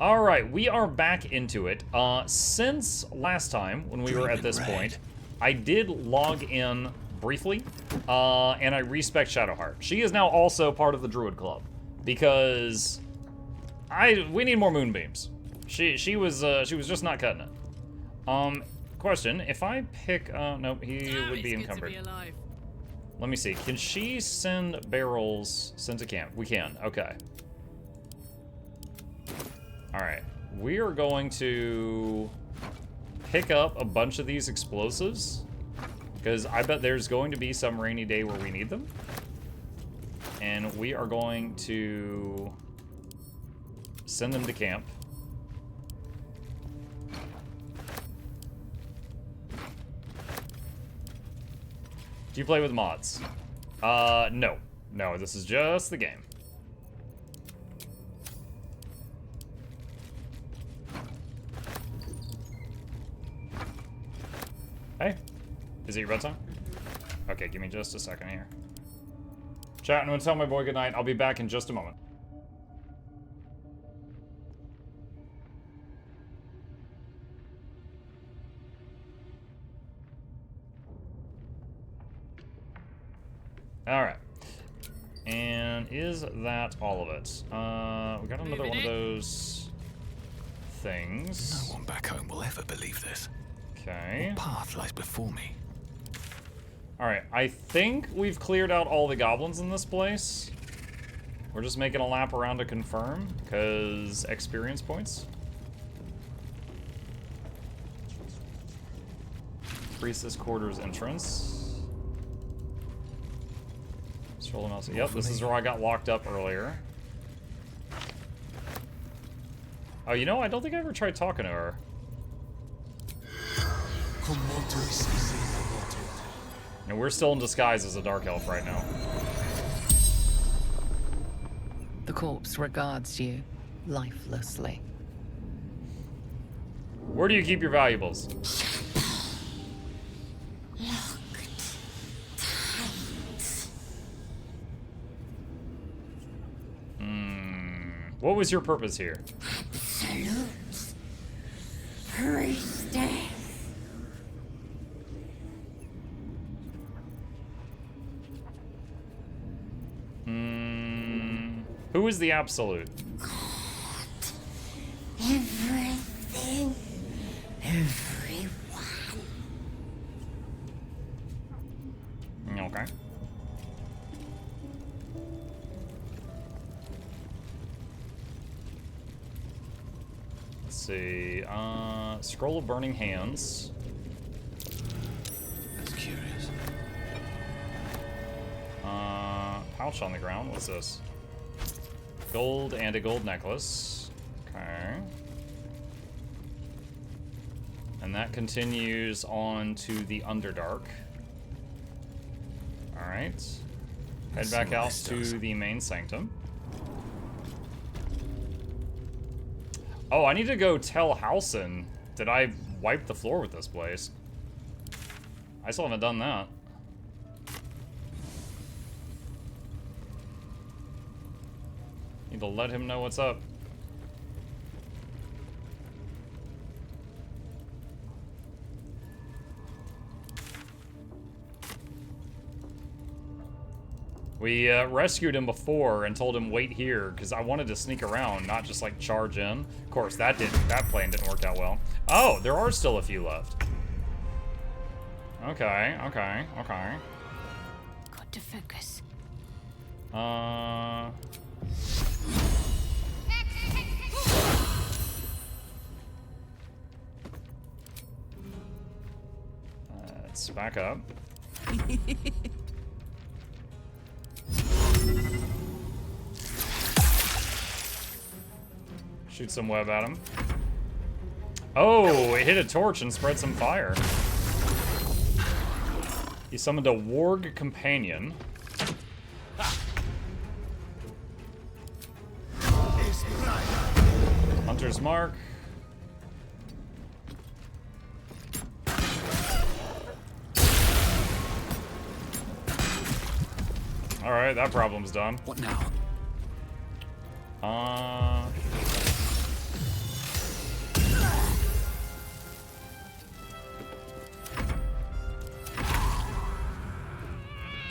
Alright, we are back into it. Since last time, when we were at this point, I did log in briefly, and I respec Shadowheart. She is now also part of the Druid Club, because we need more moonbeams. She was just not cutting it. Question, if I pick, nope, he would be encumbered. Let me see, can she send barrels sent to camp? We can, okay. Alright, we are going to pick up a bunch of these explosives, because I bet there's going to be some rainy day where we need them. And we are going to send them to camp. Do you play with mods? No. No, this is just the game. Hey, is it your bedtime? Okay, give me just a second here. Chat, I'm gonna tell my boy goodnight. I'll be back in just a moment. Alright. And is that all of it? We got another one of those things. No one back home will ever believe this. Okay. What path lies before me? Alright, I think we've cleared out all the goblins in this place. We're just making a lap around to confirm, because experience points. Priestess quarters entrance. Scroll them out. Yep, this is where I got locked up earlier. Oh, you know, I don't think I ever tried talking to her. And we're still in disguise as a dark elf right now. The corpse regards you lifelessly. Where do you keep your valuables? What was your purpose here? Absolute priestess. Who is the absolute? God. Everything. Everyone. Okay. Let's see. Scroll of Burning Hands. That's curious. Pouch on the ground. What's this? Gold and a gold necklace. Okay. And that continues on to the Underdark. Alright. Head back out to the main sanctum. Oh, I need to go tell Halson that I wiped the floor with this place. I still haven't done that. Need to let him know what's up. We rescued him before and told him wait here because I wanted to sneak around, not just like charge in. Of course, that plan didn't work out well. Oh, there are still a few left. Okay. Got to focus. Let's back up. Shoot some web at him. Oh, it hit a torch and spread some fire. He summoned a warg companion. Hunter's Mark. Alright, that problem's done. What now?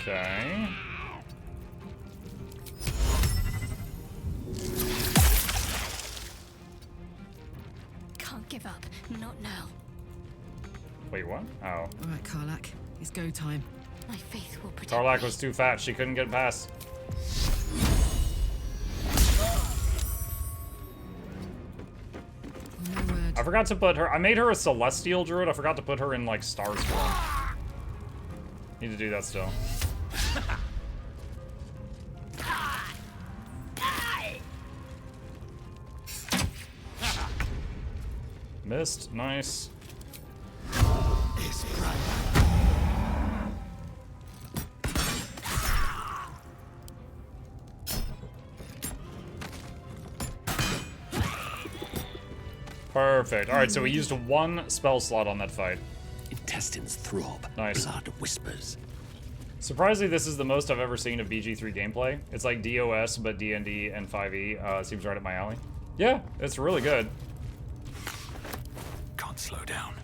Okay. Can't give up. Not now. Wait, what? Oh. All right, Karlak. It's go time. My faith will protect Karlak me. was too fat. She couldn't get past. No word. I forgot to put her... I made her a celestial druid. I forgot to put her in, like, stars form. Need to do that still. Missed. Nice. Perfect. Alright, so we used one spell slot on that fight. Intestines throb. Nice. Blood whispers. Surprisingly, this is the most I've ever seen of BG3 gameplay. It's like DOS, but D&D and 5e. Seems right up my alley. Yeah, it's really good. Can't slow down.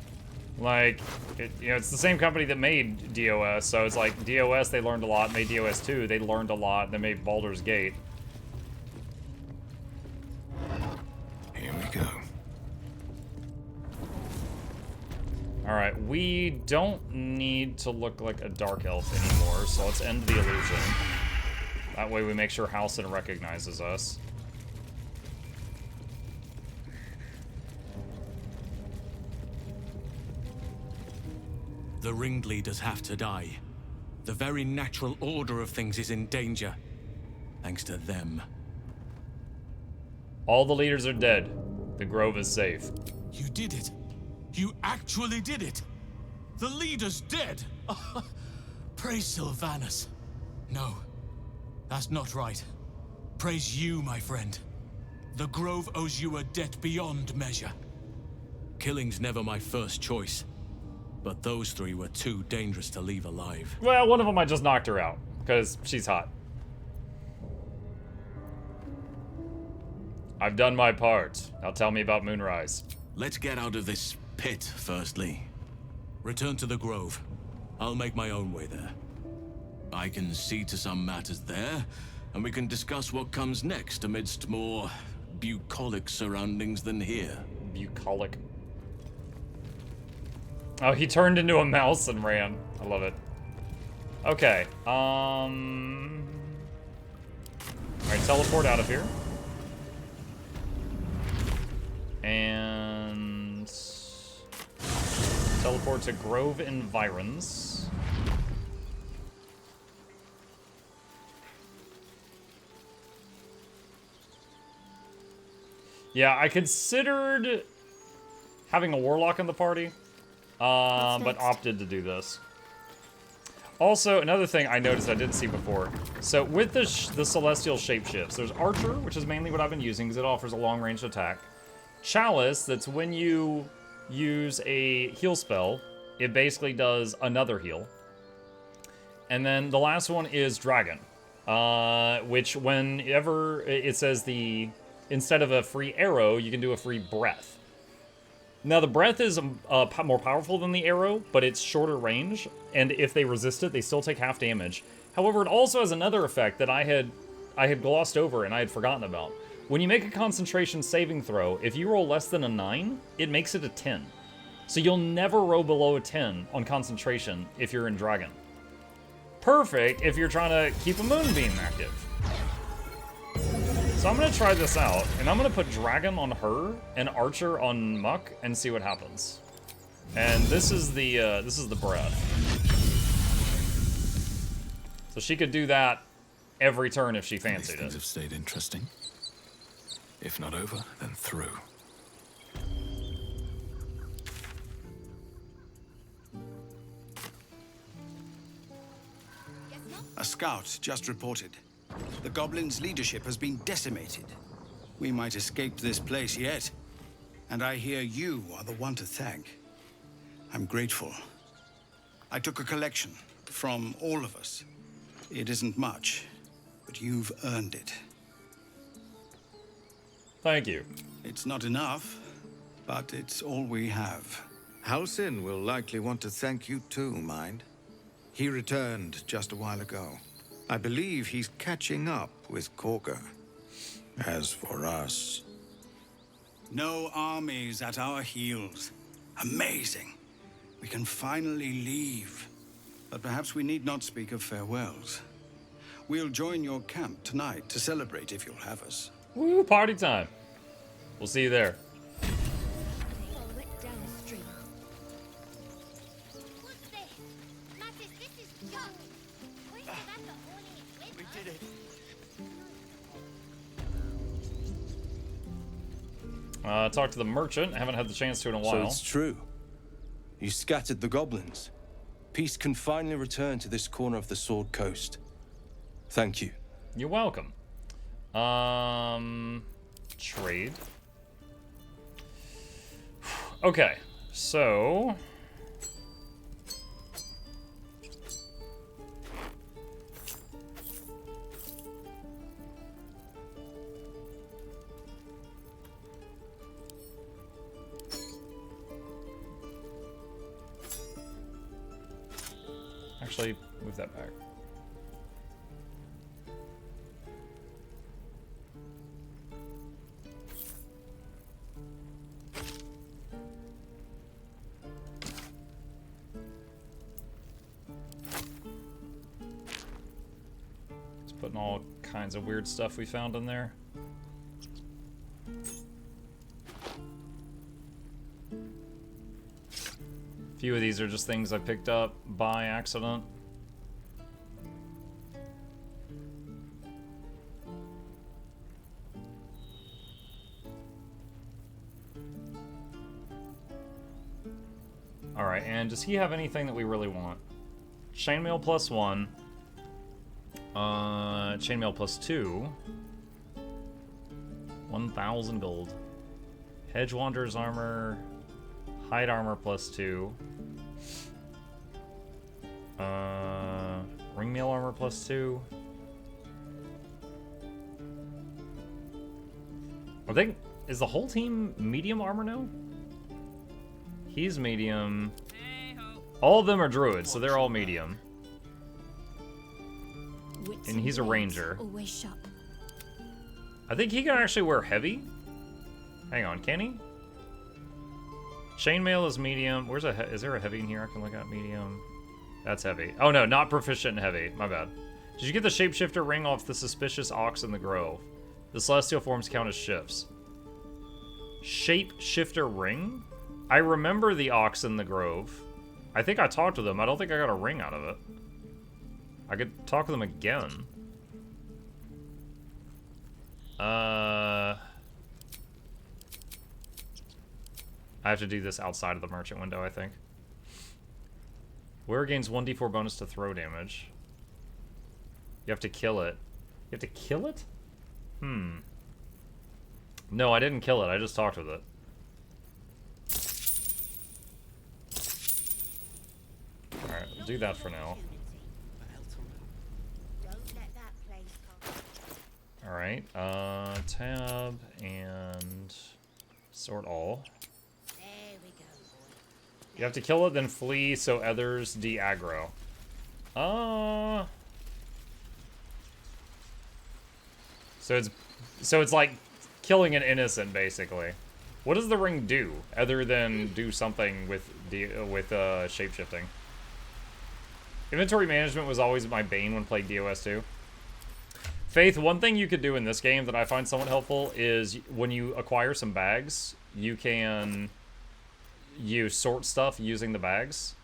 Like, it's the same company that made DOS, so it's like DOS, they learned a lot. Made DOS 2, they learned a lot. They made Baldur's Gate. Here we go. Alright, we don't need to look like a dark elf anymore, so let's end the illusion. That way we make sure Halsin recognizes us. The ringleaders have to die. The very natural order of things is in danger. Thanks to them. All the leaders are dead. The grove is safe. You did it. You actually did it. The leader's dead. Praise Sylvanus. No, that's not right. Praise you, my friend. The grove owes you a debt beyond measure. Killing's never my first choice. But those three were too dangerous to leave alive. Well, one of them I just knocked her out, because she's hot. I've done my part. Now tell me about Moonrise. Let's get out of this pit, firstly. Return to the grove. I'll make my own way there. I can see to some matters there, and we can discuss what comes next amidst more bucolic surroundings than here. Bucolic. Oh, he turned into a mouse and ran. I love it. Okay. Alright, teleport out of here. And teleport to Grove Environs. Yeah, I considered having a warlock in the party, but opted to do this. Also, another thing I noticed I didn't see before. So with the celestial shapeshifts, there's Archer, which is mainly what I've been using because it offers a long-range attack. Chalice, that's when you use a heal spell, it basically does another heal. And then the last one is Dragon, which whenever it says instead of a free arrow, you can do a free breath. Now, the breath is more powerful than the arrow, but it's shorter range, and if they resist it, they still take half damage. However, it also has another effect that I had glossed over and I had forgotten about. When you make a concentration saving throw, if you roll less than a 9, it makes it a 10. So you'll never roll below a 10 on concentration if you're in Dragon. Perfect if you're trying to keep a Moonbeam active. So I'm gonna try this out, and I'm gonna put Dragon on her and Archer on Muck and see what happens. And this is the breath. So she could do that every turn if she fancied Things it. have stayed interesting. If not over, then through. A scout just reported. The goblins' leadership has been decimated. We might escape this place yet. And I hear you are the one to thank. I'm grateful. I took a collection from all of us. It isn't much, but you've earned it. Thank you. It's not enough, but it's all we have. Halsin will likely want to thank you too, mind. He returned just a while ago. I believe he's catching up with Korga. As for us... No armies at our heels. Amazing. We can finally leave. But perhaps we need not speak of farewells. We'll join your camp tonight to celebrate if you'll have us. Woo, party time. We'll see you there. Follow it down the stream. What's this? Mattis, this is junk. Where's the backup holding it with us? did it. Talk to the merchant. Haven't had the chance to in a while. So it's true. You scattered the goblins. Peace can finally return to this corner of the Sword Coast. Thank you. You're welcome. Trade. Okay, so... Actually, move that back. Just putting all kinds of weird stuff we found in there. Few of these are just things I picked up by accident. Alright, and does he have anything that we really want? Chainmail +1. Chainmail +2. 1,000 gold. Hedge Wanderer's armor. Hide armor +2. Ringmail armor +2. I think, is the whole team medium armor now? He's medium. All of them are druids, so they're all medium. And he's a ranger. Always sharp. I think he can actually wear heavy. Hang on, can he? Chainmail is medium. Where's is there a heavy in here I can look at? Medium. That's heavy. Oh no, not proficient in heavy. My bad. Did you get the shapeshifter ring off the suspicious ox in the grove? The celestial forms count as shifts. Shapeshifter ring? I remember the ox in the grove. I think I talked to them. I don't think I got a ring out of it. I could talk to them again. I have to do this outside of the merchant window, I think. Wearer gains 1d4 bonus to throw damage. You have to kill it. You have to kill it? No, I didn't kill it. I just talked with it. Alright, we'll do that for now. Alright, tab and sort all. You have to kill it, then flee so others de-aggro. So it's like killing an innocent, basically. What does the ring do, other than do something with shapeshifting? Inventory management was always my bane when playing DOS 2. Faith, one thing you could do in this game that I find somewhat helpful is when you acquire some bags, you can sort stuff using the bags.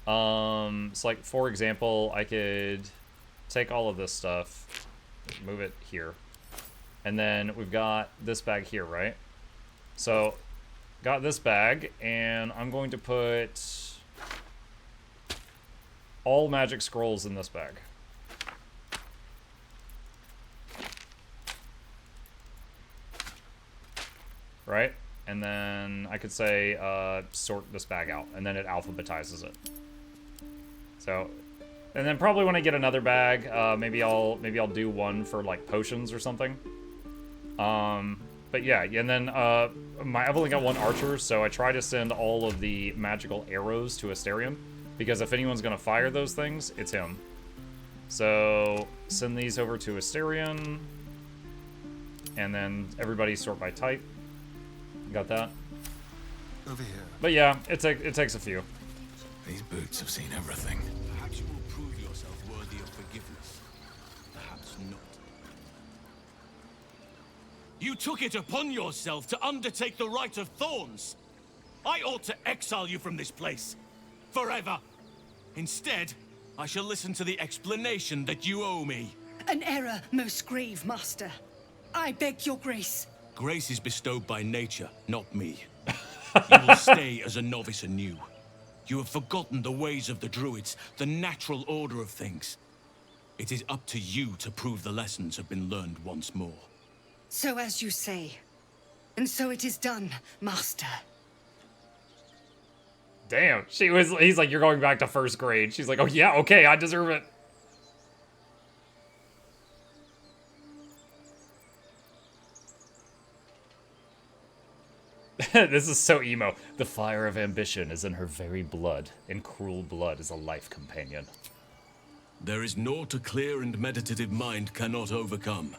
So like, for example, I could take all of this stuff, move it here, and then we've got this bag here, right? So, got this bag, and I'm going to put all magic scrolls in this bag. Right? And then I could say, sort this bag out, and then it alphabetizes it. So, and then probably when I get another bag, maybe I'll do one for like potions or something. But yeah, and then I've only got one archer, so I try to send all of the magical arrows to Asterium. Because if anyone's gonna fire those things, it's him. So send these over to Asterion. And then everybody sort by type. Got that? Over here. But yeah, it takes a few. These boots have seen everything. Perhaps you will prove yourself worthy of forgiveness. Perhaps not. You took it upon yourself to undertake the Rite of Thorns. I ought to exile you from this place. Forever. Instead, I shall listen to the explanation that you owe me. An error, most grave, master. I beg your grace. Grace is bestowed by nature, not me. You will stay as a novice anew. You have forgotten the ways of the druids, the natural order of things. It is up to you to prove the lessons have been learned once more. So as you say. And so it is done, master. Damn, he's like, you're going back to first grade. She's like, oh yeah, okay, I deserve it. This is so emo. The fire of ambition is in her very blood, and cruel blood is a life companion. There is naught a clear and meditative mind cannot overcome.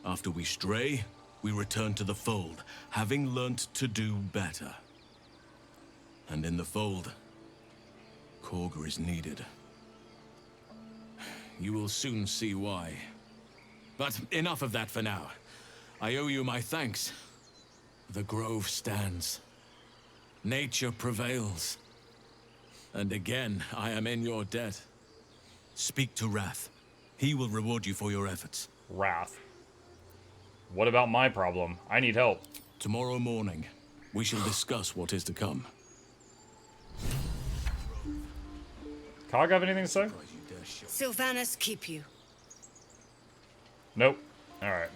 After we stray, we return to the fold, having learnt to do better. And in the fold, Korga is needed. You will soon see why. But enough of that for now. I owe you my thanks. The grove stands. Nature prevails. And again, I am in your debt. Speak to Wrath. He will reward you for your efforts. Wrath. What about my problem? I need help. Tomorrow morning, we shall discuss what is to come. Cog have anything to say? Sylvanas keep you. Nope. Alright.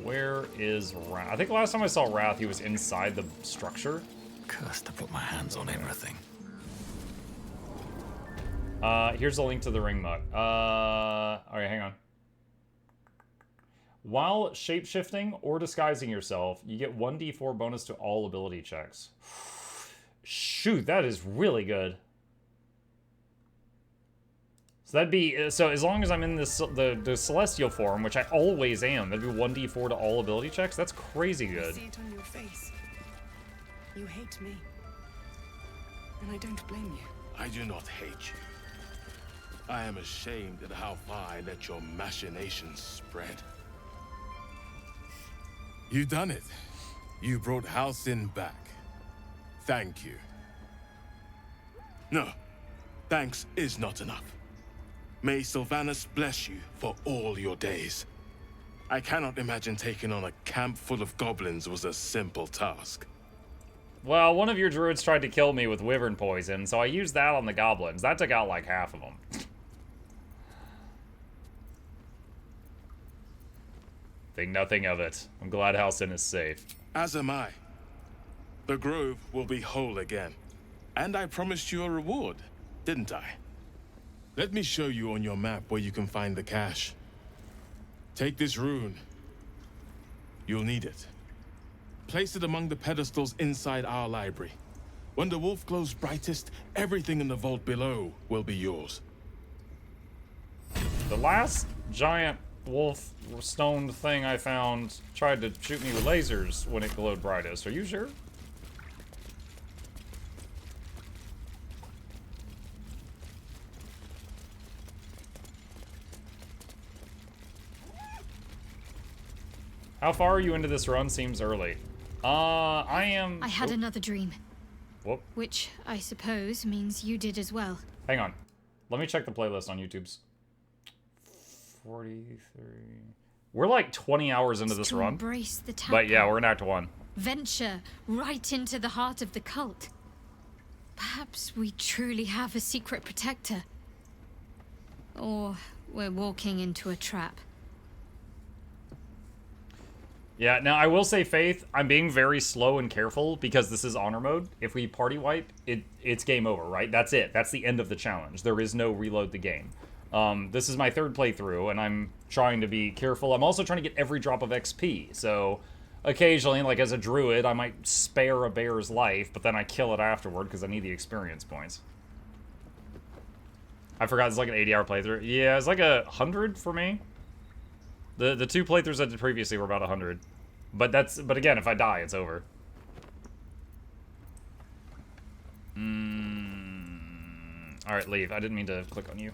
Where is Wrath? I think last time I saw Wrath, he was inside the structure. Cursed to put my hands on everything. Here's a link to the ring mutt. Alright, hang on. While shapeshifting or disguising yourself, you get 1d4 bonus to all ability checks. Shoot, that is really good. So that'd be, so as long as I'm in this the celestial form, which I always am, that'd be 1d4 to all ability checks. That's crazy good. I see it on your face. You hate me. And I don't blame you. I do not hate you. I am ashamed at how far I let your machinations spread. You done it. You brought Halcyon back. Thank you. No, thanks is not enough. May Sylvanas bless you for all your days. I cannot imagine taking on a camp full of goblins was a simple task. Well, one of your druids tried to kill me with wyvern poison, so I used that on the goblins. That took out like half of them. Think nothing of it. I'm glad Halcyon is safe. As am I. The grove will be whole again. And I promised you a reward, didn't I? Let me show you on your map where you can find the cache. Take this rune. You'll need it. Place it among the pedestals inside our library. When the wolf glows brightest, everything in the vault below will be yours. The last giant wolf stone thing I found tried to shoot me with lasers when it glowed brightest. Are you sure? How far are you into this run? Seems early. I am... I had another dream. Whoop. Which, I suppose, means you did as well. Hang on. Let me check the playlist on YouTube's. 43... We're like 20 hours into this run. Embrace the but yeah, we're in Act 1. Venture right into the heart of the cult. Perhaps we truly have a secret protector. Or we're walking into a trap. Yeah, now I will say, Faith, I'm being very slow and careful because this is honor mode. If we party wipe, it's game over, right? That's it. That's the end of the challenge. There is no reload the game. This is my third playthrough, and I'm trying to be careful. I'm also trying to get every drop of XP, so occasionally, like as a druid, I might spare a bear's life, but then I kill it afterward because I need the experience points. I forgot it's like an 80-hour playthrough. Yeah, it's like 100 for me. The 2 playthroughs I did previously were about 100. But again, if I die, it's over. Alright, leave. I didn't mean to click on you.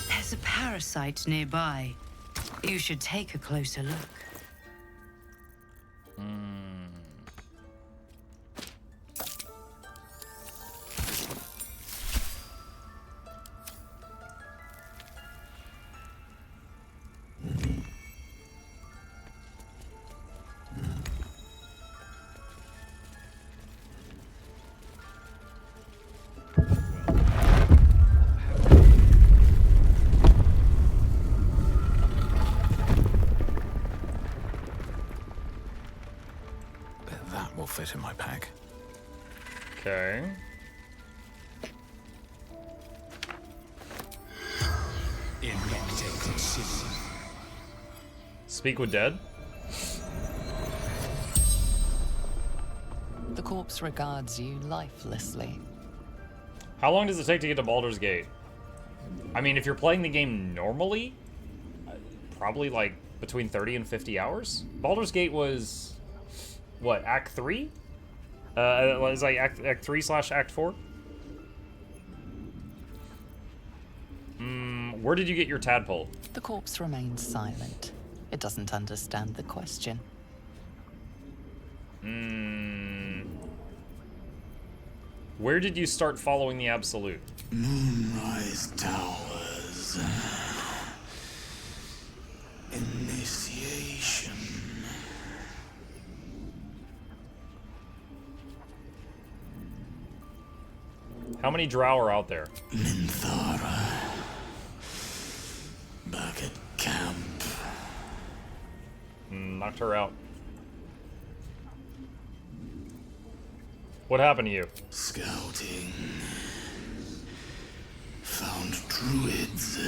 There's a parasite nearby. You should take a closer look. That will fit in my pack. Okay. Speak with dead? The corpse regards you lifelessly. How long does it take to get to Baldur's Gate? I mean, if you're playing the game normally, probably like between 30 and 50 hours. Baldur's Gate was, what, Act 3? It was like Act 3 / Act 4? Where did you get your tadpole? The corpse remains silent. It doesn't understand the question. Where did you start following the Absolute? Moonrise Towers. Initiation. How many drow are out there? Minthara. Back at camp. Knocked her out. What happened to you? Scouting. Found druids.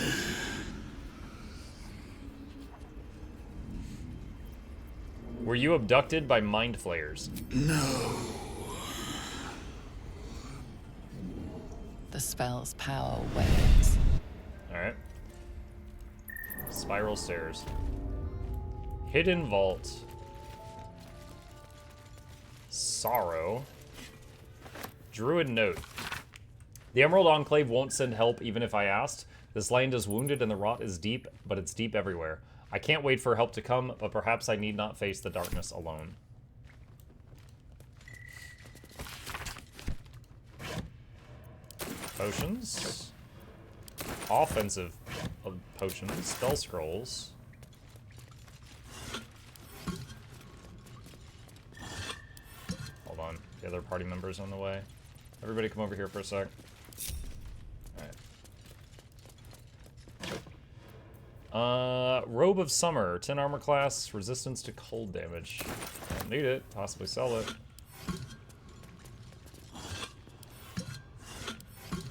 Were you abducted by mind flayers? No. The spell's power wanes. Alright. Spiral stairs. Hidden vault. Sorrow. Druid note. The Emerald Enclave won't send help even if I asked. This land is wounded and the rot is deep, but it's deep everywhere. I can't wait for help to come, but perhaps I need not face the darkness alone. Potions. Offensive potions. Spell scrolls. Hold on. The other party members on the way. Everybody come over here for a sec. Alright. Robe of Summer. 10 armor class. Resistance to cold damage. Don't need it. Possibly sell it.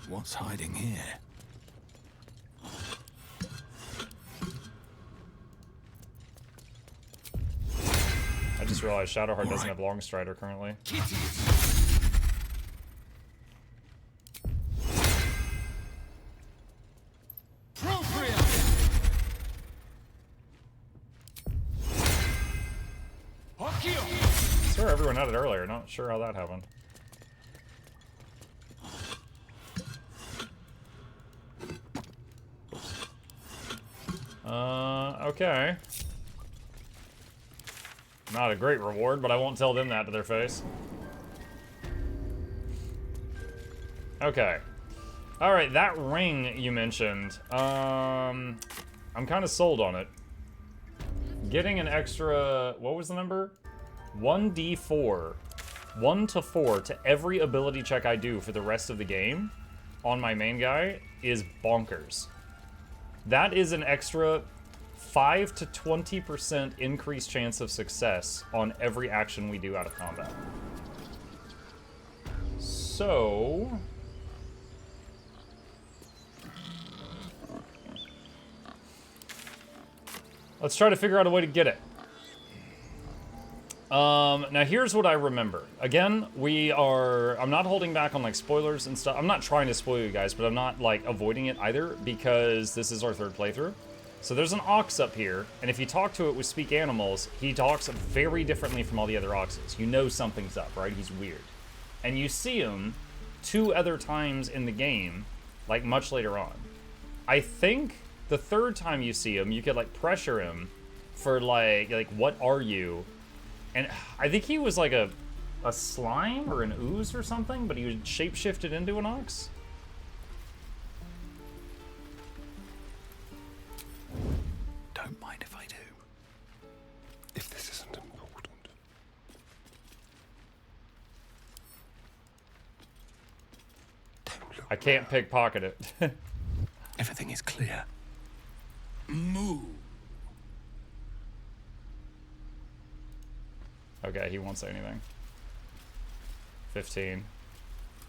What's hiding here? I just realized Shadowheart doesn't have Longstrider currently. Sure, everyone had it earlier. Not sure how that happened. Okay. Not a great reward, but I won't tell them that to their face. Okay. Alright, that ring you mentioned. I'm kind of sold on it. Getting an extra... What was the number? 1d4. 1 to 4 to every ability check I do for the rest of the game on my main guy is bonkers. That is an extra 5 to 20% increased chance of success on every action we do out of combat. So, Let's try to figure out a way to get it. Now here's what I remember. Again, I'm not holding back on like spoilers and stuff. I'm not trying to spoil you guys, but I'm not like avoiding it either because this is our third playthrough. So there's an ox up here, and if you talk to it with speak animals, he talks very differently from all the other oxes. You know something's up, right? He's weird. And you see him 2 other times in the game, like much later on. I think the third time you see him, you could like pressure him for like what are you? And I think he was like a slime or an ooze or something, but he was shapeshifted into an ox. Don't mind if I do. If this isn't important. I can't pickpocket it. Everything is clear. Move. Okay, he won't say anything. 15.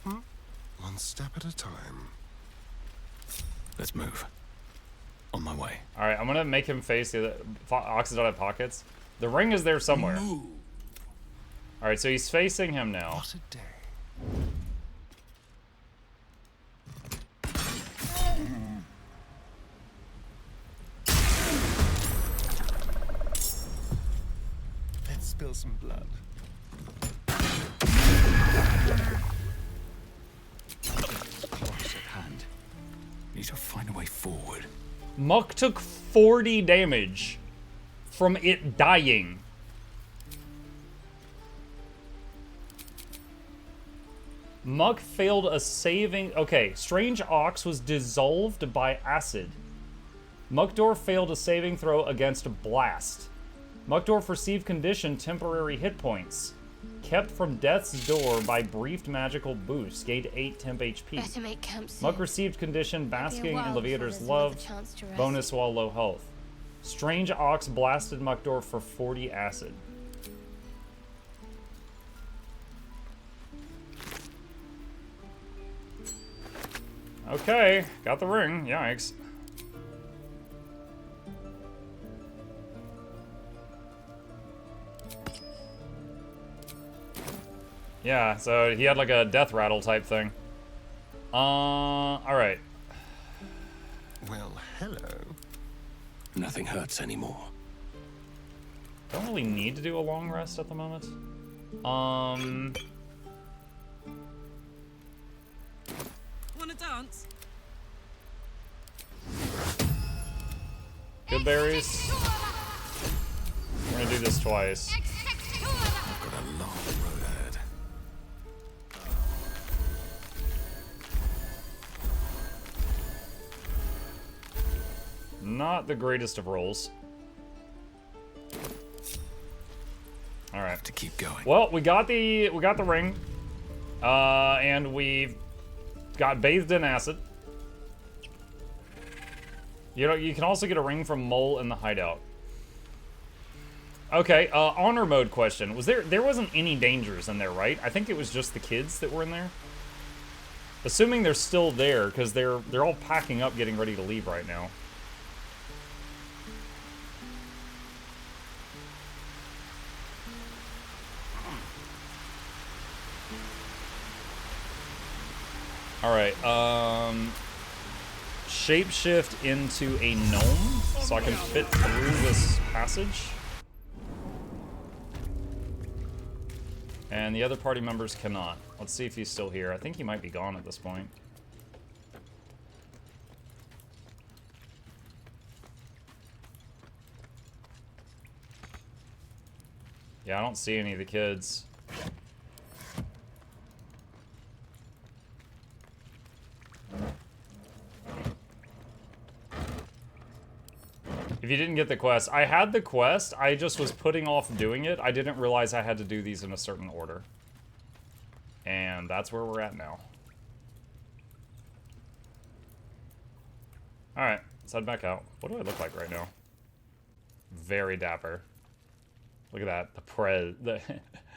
One step at a time. Let's move. On my way. All right, I'm gonna make him face the other. Oxes don't have pockets. The ring is there somewhere. Move. All right, so he's facing him now. What a day. Let's spill some blood. Close at hand. Need to find a way forward. Muk took 40 damage from it dying. Muk failed a saving. Okay, Strange Ox was dissolved by acid. Mukdorf failed a saving throw against Blast. Mukdorf received condition temporary hit points. Kept from death's door by brief magical boost. Gained 8 temp HP. Better make camp soon. Muk received condition basking in while Leviator's before there's love. another chance to rest. Bonus while low health. Strange Ox blasted Mukdorf for 40 acid. Okay, got the ring. Yikes. Yeah, so he had like a death rattle type thing. Alright. Well, hello. Nothing hurts anymore. Don't really need to do a long rest at the moment. Wanna dance? Good berries. We're gonna do this twice. I've got a long road ahead. Not the greatest of rolls. All right. To keep going. Well, we got the ring, and we got bathed in acid. You know, you can also get a ring from Mole in the hideout. Okay, honor mode question. There wasn't any dangers in there, right? I think it was just the kids that were in there. Assuming they're still there, because they're all packing up, getting ready to leave right now. Alright, shapeshift into a gnome, so I can fit through this passage. And the other party members cannot. Let's see if he's still here. I think he might be gone at this point. Yeah, I don't see any of the kids. If you didn't get the quest, I had the quest, I just was putting off doing it. I didn't realize I had to do these in a certain order. And that's where we're at now. Alright, let's head back out. What do I look like right now? Very dapper. Look at that,